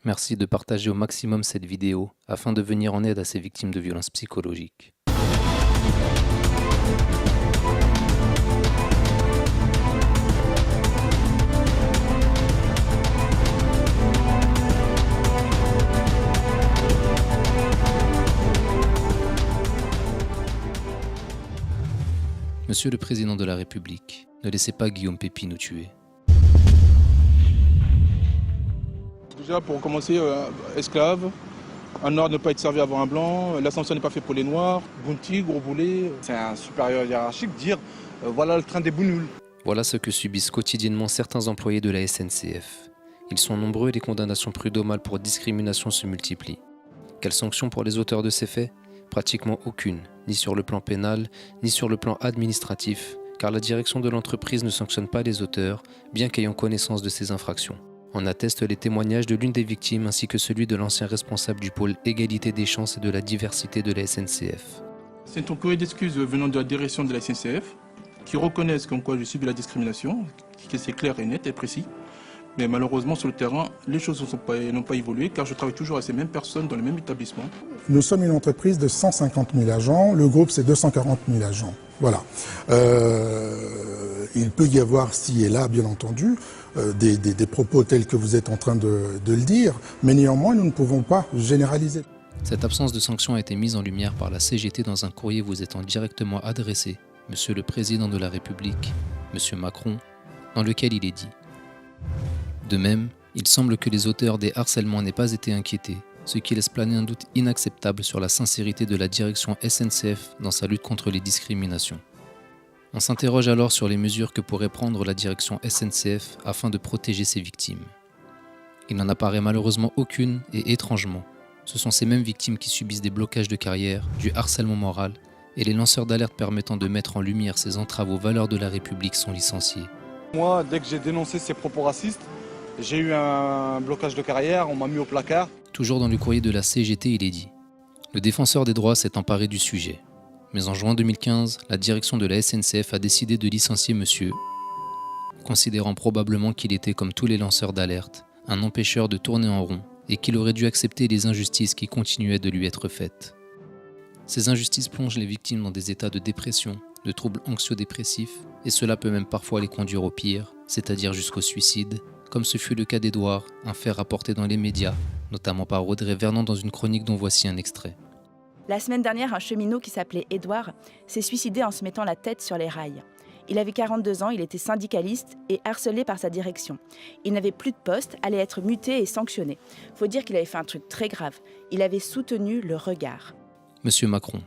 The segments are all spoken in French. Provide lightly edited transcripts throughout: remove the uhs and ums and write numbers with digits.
Merci de partager au maximum cette vidéo afin de venir en aide à ces victimes de violences psychologiques. Monsieur le Président de la République, ne laissez pas Guillaume Pépi nous tuer. Déjà, pour commencer, esclave, un noir ne peut pas être servi avant un blanc, l'ascension n'est pas fait pour les noirs, bounty, gros boulet. C'est un supérieur hiérarchique dire voilà le train des bounoules. Voilà ce que subissent quotidiennement certains employés de la SNCF. Ils sont nombreux et les condamnations prud'homales pour discrimination se multiplient. Quelles sanctions pour les auteurs de ces faits ? Pratiquement aucune, ni sur le plan pénal, ni sur le plan administratif, car la direction de l'entreprise ne sanctionne pas les auteurs, bien qu'ayant connaissance de ces infractions. En attestent les témoignages de l'une des victimes ainsi que celui de l'ancien responsable du pôle égalité des chances et de la diversité de la SNCF. C'est un courrier d'excuses venant de la direction de la SNCF qui reconnaissent comme quoi je subis la discrimination, que c'est clair et net et précis. Mais malheureusement, sur le terrain, les choses n'ont pas évolué car je travaille toujours avec ces mêmes personnes dans le même établissement. Nous sommes une entreprise de 150 000 agents, le groupe c'est 240 000 agents. Voilà. Il peut y avoir, ci et là, bien entendu, des propos tels que vous êtes en train de le dire, mais néanmoins, nous ne pouvons pas généraliser. Cette absence de sanction a été mise en lumière par la CGT dans un courrier vous étant directement adressé, Monsieur le Président de la République, Monsieur Macron, dans lequel il est dit. De même, il semble que les auteurs des harcèlements n'aient pas été inquiétés, ce qui laisse planer un doute inacceptable sur la sincérité de la direction SNCF dans sa lutte contre les discriminations. On s'interroge alors sur les mesures que pourrait prendre la direction SNCF afin de protéger ses victimes. Il n'en apparaît malheureusement aucune et étrangement, ce sont ces mêmes victimes qui subissent des blocages de carrière, du harcèlement moral et les lanceurs d'alerte permettant de mettre en lumière ces entraves aux valeurs de la République sont licenciés. Moi, dès que j'ai dénoncé ces propos racistes, j'ai eu un blocage de carrière, on m'a mis au placard. Toujours dans le courrier de la CGT, il est dit « Le défenseur des droits s'est emparé du sujet. Mais en juin 2015, la direction de la SNCF a décidé de licencier monsieur, considérant probablement qu'il était comme tous les lanceurs d'alerte, un empêcheur de tourner en rond et qu'il aurait dû accepter les injustices qui continuaient de lui être faites. Ces injustices plongent les victimes dans des états de dépression, de troubles anxio-dépressifs, et cela peut même parfois les conduire au pire, c'est-à-dire jusqu'au suicide, comme ce fut le cas d'Edouard, un fait rapporté dans les médias, notamment par Audrey Vernon dans une chronique dont voici un extrait. La semaine dernière, un cheminot qui s'appelait Edouard s'est suicidé en se mettant la tête sur les rails. Il avait 42 ans, il était syndicaliste et harcelé par sa direction. Il n'avait plus de poste, allait être muté et sanctionné. Faut dire qu'il avait fait un truc très grave. Il avait soutenu le regard. Monsieur Macron,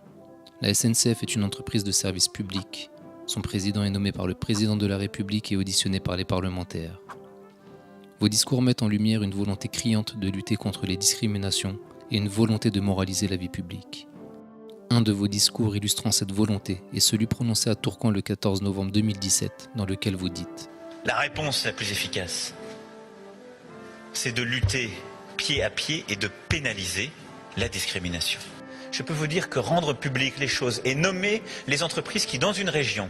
la SNCF est une entreprise de service public. Son président est nommé par le président de la République et auditionné par les parlementaires. Vos discours mettent en lumière une volonté criante de lutter contre les discriminations et une volonté de moraliser la vie publique. Un de vos discours illustrant cette volonté est celui prononcé à Tourcoing le 14 novembre 2017, dans lequel vous dites « La réponse la plus efficace, c'est de lutter pied à pied et de pénaliser la discrimination. » Je peux vous dire que rendre publiques les choses et nommer les entreprises qui, dans une région,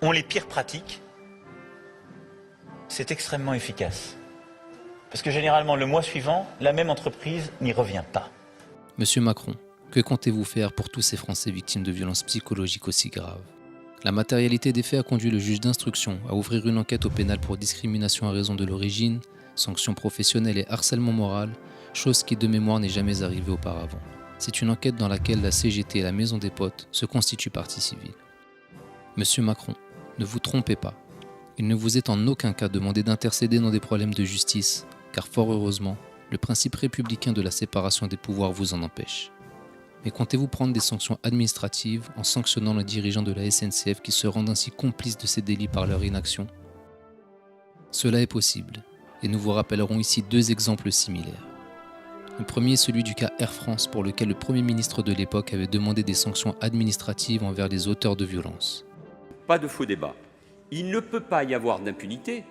ont les pires pratiques, c'est extrêmement efficace. Parce que généralement, le mois suivant, la même entreprise n'y revient pas. Monsieur Macron, que comptez-vous faire pour tous ces Français victimes de violences psychologiques aussi graves ? La matérialité des faits a conduit le juge d'instruction à ouvrir une enquête au pénal pour discrimination à raison de l'origine, sanctions professionnelles et harcèlement moral, chose qui de mémoire n'est jamais arrivée auparavant. C'est une enquête dans laquelle la CGT et la Maison des Potes se constituent partie civile. Monsieur Macron, ne vous trompez pas. Il ne vous est en aucun cas demandé d'intercéder dans des problèmes de justice, car fort heureusement, le principe républicain de la séparation des pouvoirs vous en empêche. Mais comptez-vous prendre des sanctions administratives en sanctionnant les dirigeants de la SNCF qui se rendent ainsi complices de ces délits par leur inaction ? Cela est possible, et nous vous rappellerons ici deux exemples similaires. Le premier est celui du cas Air France pour lequel le Premier ministre de l'époque avait demandé des sanctions administratives envers les auteurs de violences. Pas de faux débat. Il ne peut pas y avoir d'impunité,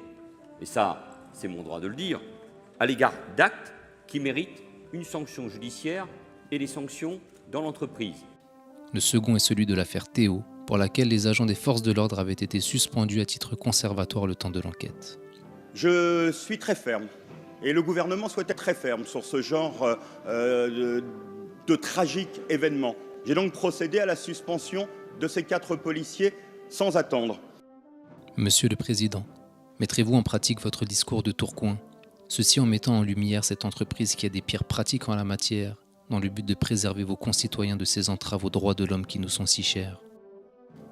et ça, c'est mon droit de le dire, à l'égard d'actes qui méritent une sanction judiciaire et les sanctions dans l'entreprise. Le second est celui de l'affaire Théo, pour laquelle les agents des forces de l'ordre avaient été suspendus à titre conservatoire le temps de l'enquête. Je suis très ferme Et le gouvernement souhaite être très ferme sur ce genre de tragiques événements. J'ai donc procédé à la suspension de ces 4 policiers sans attendre. Monsieur le Président, mettrez-vous en pratique votre discours de Tourcoing, ceci en mettant en lumière cette entreprise qui a des pires pratiques en la matière, dans le but de préserver vos concitoyens de ces entraves aux droits de l'homme qui nous sont si chers.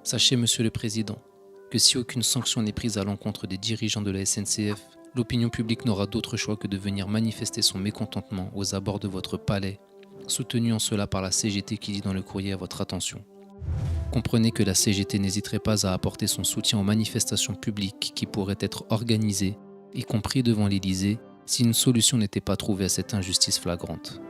Sachez, Monsieur le Président, que si aucune sanction n'est prise à l'encontre des dirigeants de la SNCF, l'opinion publique n'aura d'autre choix que de venir manifester son mécontentement aux abords de votre palais, soutenu en cela par la CGT qui dit dans le courrier à votre attention. Comprenez que la CGT n'hésiterait pas à apporter son soutien aux manifestations publiques qui pourraient être organisées, y compris devant l'Élysée, si une solution n'était pas trouvée à cette injustice flagrante.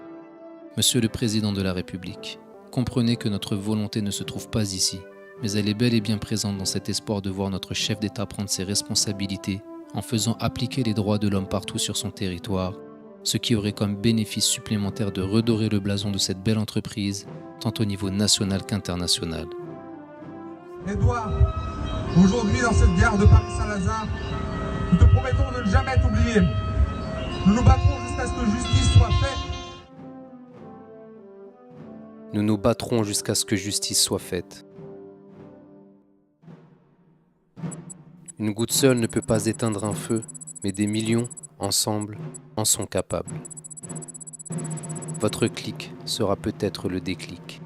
Monsieur le Président de la République, comprenez que notre volonté ne se trouve pas ici, mais elle est bel et bien présente dans cet espoir de voir notre chef d'État prendre ses responsabilités en faisant appliquer les droits de l'homme partout sur son territoire, ce qui aurait comme bénéfice supplémentaire de redorer le blason de cette belle entreprise, tant au niveau national qu'international. Édouard, aujourd'hui dans cette gare de Paris-Saint-Lazare, nous te promettons de ne jamais t'oublier. Nous nous battrons jusqu'à ce que justice soit faite. Nous nous battrons jusqu'à ce que justice soit faite. Une goutte seule ne peut pas éteindre un feu, mais des millions, ensemble, en sont capables. Votre clic sera peut-être le déclic.